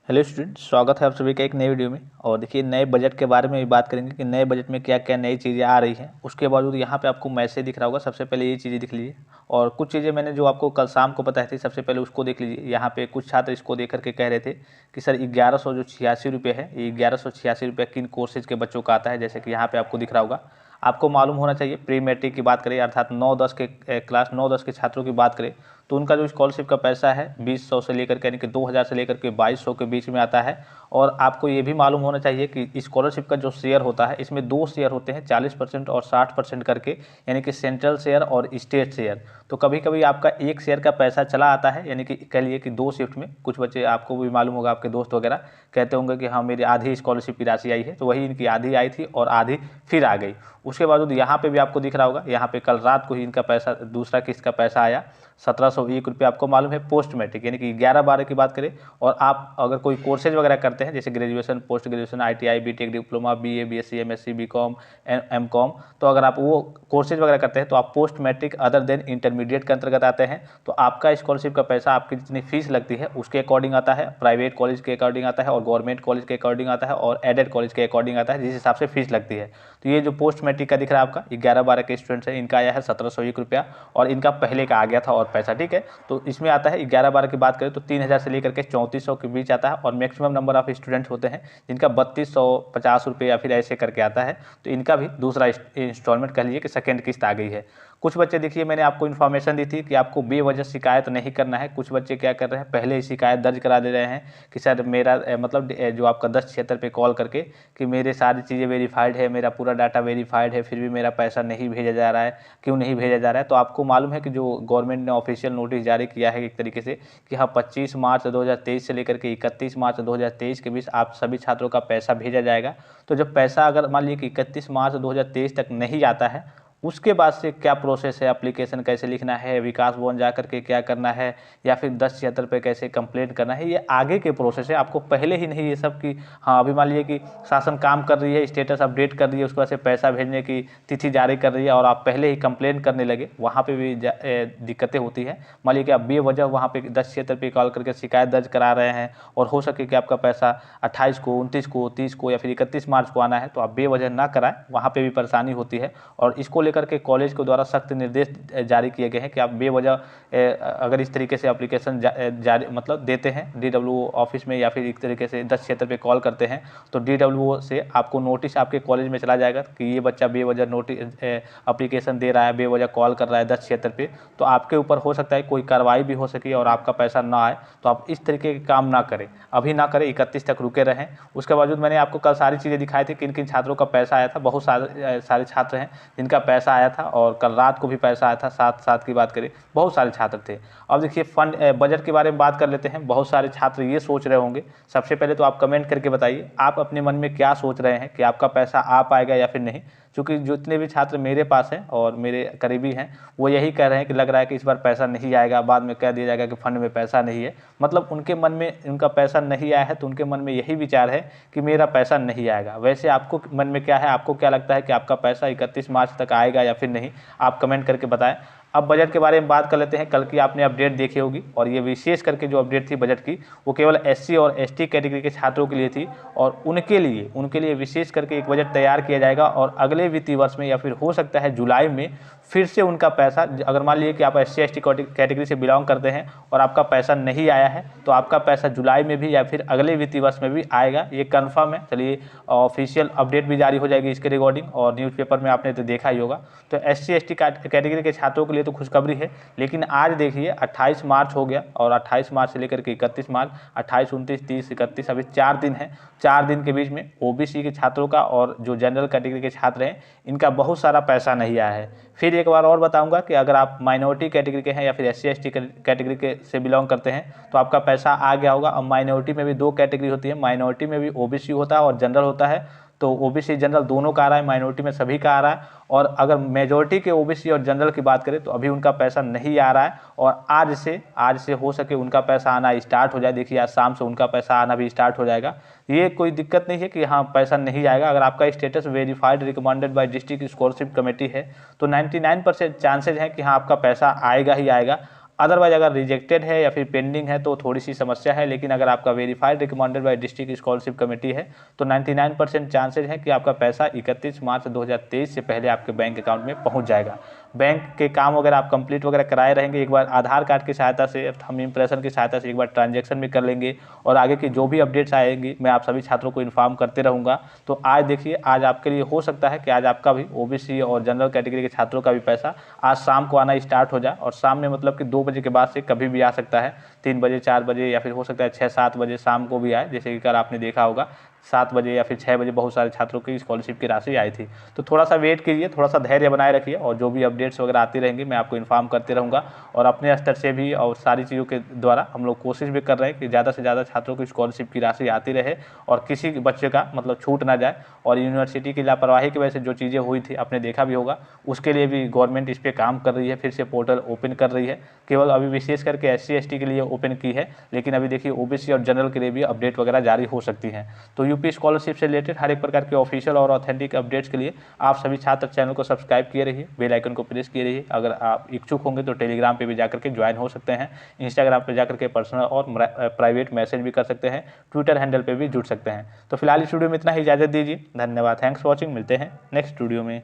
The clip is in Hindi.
हेलो स्टूडेंट, स्वागत है आप सभी का एक नई वीडियो में। और देखिए, नए बजट के बारे में भी बात करेंगे कि नए बजट में क्या क्या नई चीज़ें आ रही हैं। उसके बावजूद यहाँ पे आपको मैसेज दिख रहा होगा, सबसे पहले ये चीज़ें दिख लीजिए। और कुछ चीज़ें मैंने जो आपको कल शाम को बताई थी, सबसे पहले उसको देख लीजिए। यहाँ पे कुछ छात्र इसको देख करके कह रहे थे कि सर 1186 रुपये है, ये 1186 रुपये किन कोर्सेज के बच्चों का आता है। जैसे कि यहाँ पर आपको दिख रहा होगा। आपको मालूम होना चाहिए, प्री मैट्रिक की बात करें अर्थात 9-10 के क्लास 9-10 के छात्रों की बात करें तो उनका जो स्कॉलरशिप का पैसा है 2000 से लेकर के यानी कि 2000 से लेकर के 2200 के बीच में आता है। और आपको ये भी मालूम होना चाहिए कि स्कॉलरशिप का जो शेयर होता है इसमें 2 शेयर होते हैं, 40% और 60% करके, यानी कि सेंट्रल शेयर और स्टेट शेयर। तो कभी कभी आपका एक शेयर का पैसा चला आता है, यानी कि कह लिए कि 2 शिफ्ट में। कुछ बच्चे, आपको भी मालूम होगा, आपके दोस्त वगैरह कहते होंगे कि हाँ मेरी आधी स्कॉलरशिप की राशि आई है, तो वही इनकी आधी आई थी और आधी फिर आ गई। उसके बाद यहाँ पे भी आपको दिख रहा होगा, यहाँ पे कल रात को ही इनका पैसा, दूसरा किस्त का पैसा आया 1701 रुपये। आपको मालूम है पोस्ट मैट्रिक यानी कि 11-12 की बात करें और आप अगर कोई कोर्सेज वगैरह करते हैं जैसे graduation, post graduation, ITI, BTech, diploma, BA, BSc, MSc, BCom, MCom, तो अगर आप वो कोर्सेज वगैरह करते हैं तो आप post matric other than intermediate के अंतर्गत आते हैं। तो आपका स्कॉलरशिप का पैसा आपकी जितनी फीस लगती है उसके अकॉर्डिंग आता है, प्राइवेट कॉलेज के अकॉर्डिंग आता है और गवर्नमेंट कॉलेज के अकॉर्डिंग आता है और एडेड कॉलेज के अकॉर्डिंग आता है, जिस हिसाब से फीस लगती है। तो ये जो पोस्ट मैट्रिक का दिख रहा है आपका 11-12 के स्टूडेंट्स हैं, इनका आया है 1701 रुपया और इनका पहले का आ गया था और पैसा, ठीक है। तो इसमें आता है 11-12 की बात करें तो 3000 से लेकर के 3400 के बीच आता है और मैक्सिमम नंबर ऑफ स्टूडेंट्स होते हैं जिनका 3250 रुपये या फिर ऐसे करके आता है। तो इनका भी दूसरा इंस्टॉलमेंट कह लीजिए कि सेकेंड किस्त आ गई है। कुछ बच्चे, देखिए मैंने आपको इन्फॉर्मेशन दी थी कि आपको बेवजह शिकायत नहीं करना है। कुछ बच्चे क्या कर रहे हैं, पहले ही शिकायत दर्ज करा दे रहे हैं कि सर मेरा मतलब जो आपका 1076 पे कॉल करके कि मेरे सारी चीज़ें वेरीफाइड है, मेरा पूरा डाटा वेरीफाइड है, फिर भी मेरा पैसा नहीं भेजा जा रहा है, क्यों नहीं भेजा जा रहा है। तो आपको मालूम है कि जो गवर्नमेंट ने ऑफिशियल नोटिस जारी किया है एक तरीके से कि हाँ 25 मार्च 2023 से लेकर के 31 मार्च 2023 के बीच आप सभी छात्रों का पैसा भेजा जाएगा। तो जब पैसा अगर मान लीजिए कि 31 मार्च 2023 तक नहीं आता है, उसके बाद से क्या प्रोसेस है, एप्लीकेशन कैसे लिखना है, विकास भवन जा करके क्या करना है, या फिर 1076 पे कैसे कंप्लेंट करना है, ये आगे के प्रोसेस है। आपको पहले ही नहीं ये सब कि हाँ अभी मान लीजिए कि शासन काम कर रही है, स्टेटस अपडेट कर रही है, उसके बाद से पैसा भेजने की तिथि जारी कर रही है और आप पहले ही कंप्लेंट करने लगे, वहाँ पर भी दिक्कतें होती हैं। मान लीजिए कि आप बेवजह वहाँ पर 1076 पे कॉल करके शिकायत दर्ज करा रहे हैं और हो सके कि आपका पैसा 28 को, 29 को, 30 को या फिर 31 मार्च को आना है, तो आप बेवजह ना कराएं, वहाँ पे भी परेशानी होती है। और इसको लेकर के कॉलेज के द्वारा सख्त निर्देश जारी किए गए हैं कि आप बेवजह अगर इस तरीके से एप्लीकेशन जारी मतलब देते हैं DWO ऑफिस में या फिर एक तरीके से 1076 पे कॉल करते हैं तो DWO से आपको नोटिस आपके कॉलेज में चला जाएगा कि ये बच्चा बेवजह नोटिस एप्लीकेशन दे रहा है, बेवजह कॉल कर रहा है 1076 पे, तो आपके ऊपर हो सकता है कोई कार्रवाई भी हो सके और आपका पैसा ना आए। तो आप इस तरीके के काम ना करें, अभी ना करें, 31 तक रुके रहें। उसके बावजूद मैंने आपको कल सारी चीज़ें दिखाई थी किन किन छात्रों का पैसा आया था। बहुत सारे छात्र हैं जिनका पैसा आया था और कल रात को भी पैसा आया था। 7 की बात करें, बहुत सारे छात्र थे। अब देखिए फंड बजट के बारे में बात कर लेते हैं। बहुत सारे छात्र ये सोच रहे होंगे, सबसे पहले तो आप कमेंट करके बताइए आप अपने मन में क्या सोच रहे हैं कि आपका पैसा आ पाएगा या फिर नहीं। क्योंकि जितने भी छात्र मेरे पास हैं और मेरे करीबी हैं वो यही कह रहे हैं कि लग रहा है कि इस बार पैसा नहीं आएगा, बाद में कह दिया जाएगा कि फंड में पैसा नहीं है। मतलब उनके मन में उनका पैसा नहीं आया है तो उनके मन में यही विचार है कि मेरा पैसा नहीं आएगा। वैसे आपको मन में क्या है, आपको क्या लगता है कि आपका पैसा 31 मार्च तक आएगा या फिर नहीं, आप कमेंट करके बताएं। अब बजट के बारे में बात कर लेते हैं। कल की आपने अपडेट देखी होगी और ये विशेष करके जो अपडेट थी बजट की वो केवल SC और ST कैटेगरी के छात्रों के लिए थी और उनके लिए विशेष करके एक बजट तैयार किया जाएगा और अगले वित्तीय वर्ष में या फिर हो सकता है जुलाई में फिर से उनका पैसा, अगर मान लीजिए कि आप SC ST कैटेगरी से बिलोंग करते हैं और आपका पैसा नहीं आया है तो आपका पैसा जुलाई में भी या फिर अगले वित्तीय वर्ष में भी आएगा, ये कन्फर्म है। चलिए ऑफिशियल अपडेट भी जारी हो जाएगी इसके रिगार्डिंग और न्यूज़पेपर में आपने तो देखा ही होगा। तो SC ST कैटेगरी के छात्रों के लिए तो खुशखबरी है। लेकिन आज देखिए 28 मार्च हो गया और 28 मार्च से लेकर के 31 मार्च, 28, 29, 30, 31, अभी 4 दिन है। 4 दिन के बीच में OBC के छात्रों का और जो जनरल कैटेगरी के छात्र हैं इनका बहुत सारा पैसा नहीं आया है। फिर एक बार और बताऊंगा कि अगर आप माइनॉरिटी कैटेगरी के हैं या फिर SC ST कैटेगरी के से बिलोंग करते हैं तो आपका पैसा आ गया होगा। अब माइनॉरिटी में भी 2 कैटेगरी होती है, माइनॉरिटी में भी OBC होता है और जनरल होता है। तो OBC जनरल दोनों का आ रहा है, माइनॉरिटी में सभी का आ रहा है। और अगर मेजॉरिटी के OBC और जनरल की बात करें तो अभी उनका पैसा नहीं आ रहा है और आज से हो सके उनका पैसा आना स्टार्ट हो जाए। देखिए आज शाम से उनका पैसा आना भी स्टार्ट हो जाएगा। ये कोई दिक्कत नहीं है कि हाँ पैसा नहीं आएगा। अगर आपका status verified recommended by district scholarship committee है तो 99% चांसेज हैं कि हाँ आपका पैसा आएगा ही आएगा। अदरवाइज अगर रिजेक्टेड है या फिर पेंडिंग है तो थोड़ी सी समस्या है, लेकिन अगर आपका verified recommended by district scholarship committee है तो 99% चांसेज है कि आपका पैसा 31 मार्च 2023 से पहले आपके बैंक अकाउंट में पहुंच जाएगा। बैंक के काम वगैरह आप कंप्लीट वगैरह कराए रहेंगे, एक बार आधार कार्ड की सहायता से, थंब इम्प्रेशन की सहायता से एक बार ट्रांजैक्शन भी कर लेंगे और आगे की जो भी अपडेट्स आएंगी मैं आप सभी छात्रों को इन्फॉर्म करते रहूँगा। तो आज देखिए, आज आपके लिए हो सकता है कि आज आपका भी ओबीसी और जनरल कैटेगरी के छात्रों का भी पैसा आज शाम को आना स्टार्ट हो जाए, और शाम में मतलब कि 2 बजे के बाद से कभी भी आ सकता है, 3 बजे 4 बजे या फिर हो सकता है 6-7 बजे शाम को भी आए, जैसे कि कल आपने देखा होगा 7 बजे या फिर 6 बजे बहुत सारे छात्रों की स्कॉलरशिप की राशि आई थी। तो थोड़ा सा वेट कीजिए, थोड़ा सा धैर्य बनाए रखिए, और जो भी अपडेट्स वगैरह आती रहेंगी मैं आपको इन्फॉर्म करते रहूँगा। और अपने स्तर से भी और सारी चीज़ों के द्वारा हम लोग कोशिश भी कर रहे हैं कि ज़्यादा से ज़्यादा छात्रों की स्कॉलरशिप की राशि आती रहे और किसी बच्चे का मतलब छूट ना जाए। और यूनिवर्सिटी की लापरवाही की वजह से जो चीज़ें हुई थी आपने देखा भी होगा, उसके लिए भी गवर्नमेंट इस पर काम कर रही है, फिर से पोर्टल ओपन कर रही है। केवल अभी विशेष करके SC/ST के लिए ओपन की है, लेकिन अभी देखिए ओबीसी और जनरल के लिए भी अपडेट वगैरह जारी हो सकती हैं। तो यूपी स्कॉलरशिप से रिलेटेड हर एक प्रकार के ऑफिशियल और ऑथेंटिक अपडेट्स के लिए आप सभी छात्र चैनल को सब्सक्राइब किए रहिए, बेल आइकन को प्रेस किए रहिए। अगर आप इच्छुक होंगे तो टेलीग्राम पे भी जाकर के ज्वाइन हो सकते हैं, इंस्टाग्राम पे जाकर के पर्सनल और प्राइवेट मैसेज भी कर सकते हैं, ट्विटर हैंडल पे भी जुड़ सकते हैं। तो फिलहाल इस वीडियो में इतना ही, इजाजत दीजिए, धन्यवाद, थैंक्स फॉर वॉचिंग, मिलते हैं नेक्स्ट वीडियो में।